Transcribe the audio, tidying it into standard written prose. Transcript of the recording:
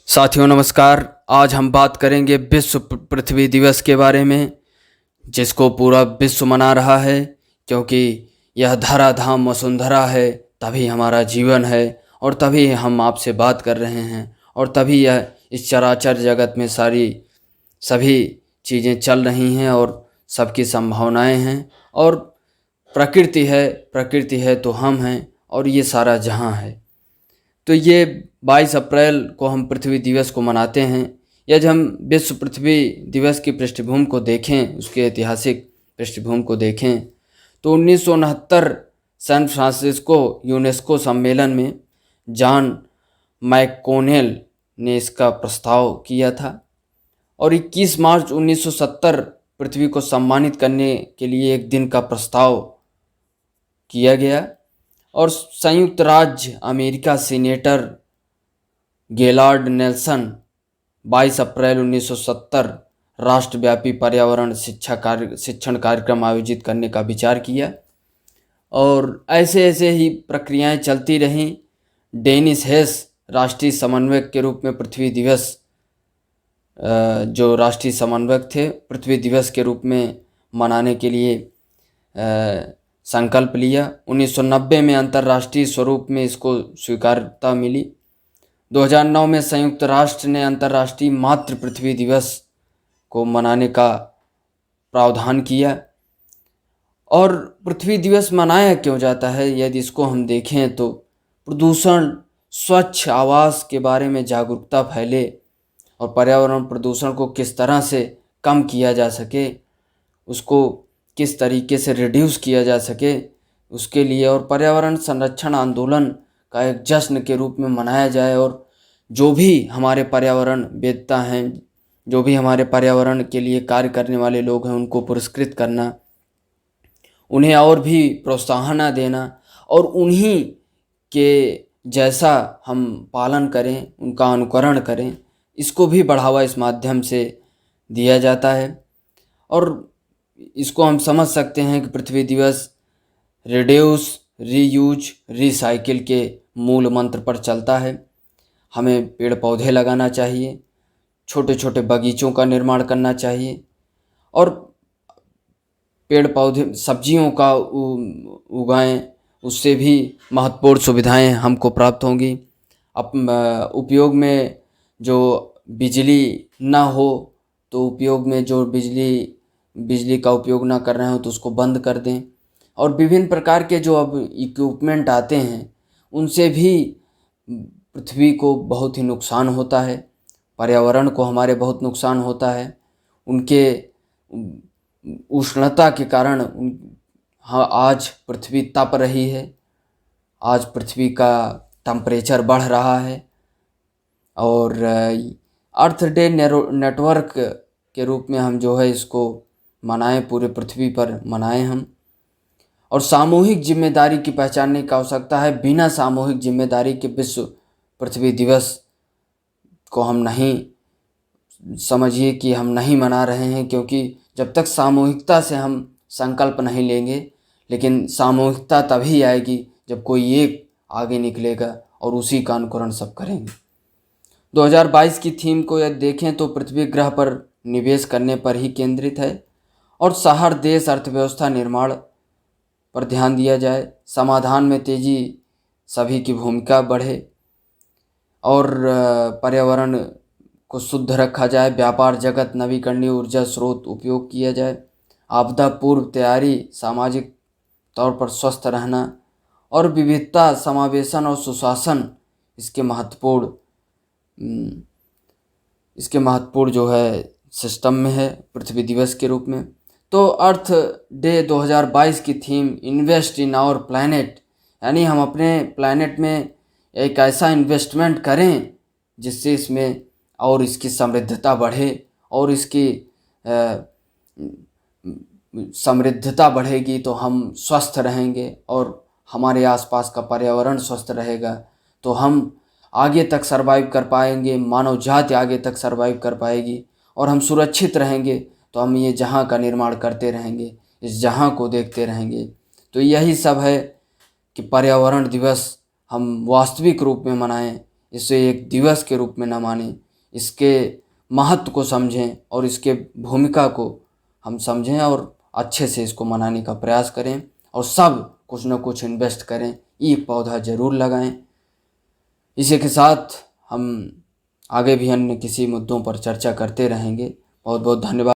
साथियों नमस्कार। आज हम बात करेंगे विश्व पृथ्वी दिवस के बारे में, जिसको पूरा विश्व मना रहा है क्योंकि यह धराधाम वसुंधरा है, तभी हमारा जीवन है और तभी हम आपसे बात कर रहे हैं और तभी यह इस चराचर जगत में सभी चीज़ें चल रही हैं और सबकी संभावनाएं हैं। और प्रकृति है तो हम हैं और ये सारा जहां है। तो ये 22 अप्रैल को हम पृथ्वी दिवस को मनाते हैं। यदि हम विश्व पृथ्वी दिवस की पृष्ठभूमि को देखें, उसके ऐतिहासिक पृष्ठभूमि को देखें, तो 1969 सैन फ्रांसिस्को यूनेस्को सम्मेलन में जॉन मैककोनेल ने इसका प्रस्ताव किया था और 21 मार्च 1970 पृथ्वी को सम्मानित करने के लिए एक दिन का प्रस्ताव किया गया और संयुक्त राज्य अमेरिका सीनेटर गेलार्ड नेल्सन 22 अप्रैल 1970 राष्ट्रव्यापी पर्यावरण शिक्षण कार्यक्रम आयोजित करने का विचार किया और ऐसे ऐसे ही प्रक्रियाएं चलती रहीं। डेनिस हेस राष्ट्रीय समन्वयक के रूप में पृथ्वी दिवस जो राष्ट्रीय समन्वयक थे, पृथ्वी दिवस के रूप में मनाने के लिए संकल्प लिया। 1990 में अंतर्राष्ट्रीय स्वरूप में इसको स्वीकार्यता मिली। 2009 में संयुक्त राष्ट्र ने अंतर्राष्ट्रीय मातृ पृथ्वी दिवस को मनाने का प्रावधान किया। और पृथ्वी दिवस मनाया क्यों जाता है, यदि इसको हम देखें तो प्रदूषण, स्वच्छ आवास के बारे में जागरूकता फैले और पर्यावरण प्रदूषण को किस तरह से कम किया जा सके, उसको किस तरीके से रिड्यूस किया जा सके उसके लिए, और पर्यावरण संरक्षण आंदोलन का एक जश्न के रूप में मनाया जाए। और जो भी हमारे पर्यावरण वेदता हैं, जो भी हमारे पर्यावरण के लिए कार्य करने वाले लोग हैं, उनको पुरस्कृत करना, उन्हें और भी प्रोत्साहन देना और उन्हीं के जैसा हम पालन करें, उनका अनुकरण करें, इसको भी बढ़ावा इस माध्यम से दिया जाता है। और इसको हम समझ सकते हैं कि पृथ्वी दिवस रिड्यूस, रीयूज, रिसाइकिल के मूल मंत्र पर चलता है। हमें पेड़ पौधे लगाना चाहिए, छोटे छोटे बगीचों का निर्माण करना चाहिए और पेड़ पौधे सब्जियों का उगाएं, उससे भी महत्वपूर्ण सुविधाएं हमको प्राप्त होंगी। उपयोग में जो बिजली ना हो तो उपयोग में जो बिजली का उपयोग ना कर रहे हो तो उसको बंद कर दें। और विभिन्न प्रकार के जो अब इक्विपमेंट आते हैं उनसे भी पृथ्वी को बहुत ही नुकसान होता है, पर्यावरण को हमारे बहुत नुकसान होता है। उनके उष्णता के कारण हाँ, आज पृथ्वी तप रही है, आज पृथ्वी का टेम्परेचर बढ़ रहा है। और अर्थ डे नेटवर्क के रूप में हम जो है इसको मनाएं, पूरे पृथ्वी पर मनाएं हम। और सामूहिक जिम्मेदारी की पहचानने की आवश्यकता है। बिना सामूहिक जिम्मेदारी के विश्व पृथ्वी दिवस को हम नहीं, समझिए कि हम नहीं मना रहे हैं, क्योंकि जब तक सामूहिकता से हम संकल्प नहीं लेंगे, लेकिन सामूहिकता तभी आएगी जब कोई एक आगे निकलेगा और उसी का अनुकरण सब करेंगे। 2022 की थीम को यदि देखें तो पृथ्वी ग्रह पर निवेश करने पर ही केंद्रित है और शहर, देश, अर्थव्यवस्था निर्माण पर ध्यान दिया जाए, समाधान में तेजी, सभी की भूमिका बढ़े और पर्यावरण को शुद्ध रखा जाए, व्यापार जगत, नवीकरणीय ऊर्जा स्रोत उपयोग किया जाए, आपदा पूर्व तैयारी, सामाजिक तौर पर स्वस्थ रहना और विविधता, समावेशन और सुशासन इसके महत्वपूर्ण जो है सिस्टम में है पृथ्वी दिवस के रूप में। तो अर्थ डे 2022 की theme invest in our planet, यानी हम अपने प्लैनेट में एक ऐसा इन्वेस्टमेंट करें जिससे इसमें और इसकी समृद्धता बढ़े और इसकी समृद्धता बढ़ेगी तो हम स्वस्थ रहेंगे और हमारे आसपास का पर्यावरण स्वस्थ रहेगा तो हम आगे तक सर्वाइव कर पाएंगे, मानव जाति आगे तक सर्वाइव कर पाएगी और हम सुरक्षित रहेंगे तो हम ये जहाँ का निर्माण करते रहेंगे, इस जहाँ को देखते रहेंगे। तो यही सब है कि पर्यावरण दिवस हम वास्तविक रूप में मनाएं, इसे एक दिवस के रूप में न मानें, इसके महत्व को समझें और इसके भूमिका को हम समझें और अच्छे से इसको मनाने का प्रयास करें और सब कुछ न कुछ इन्वेस्ट करें, एक पौधा ज़रूर लगाएं। इसी के साथ हम आगे भी अन्य किसी मुद्दों पर चर्चा करते रहेंगे। बहुत बहुत धन्यवाद।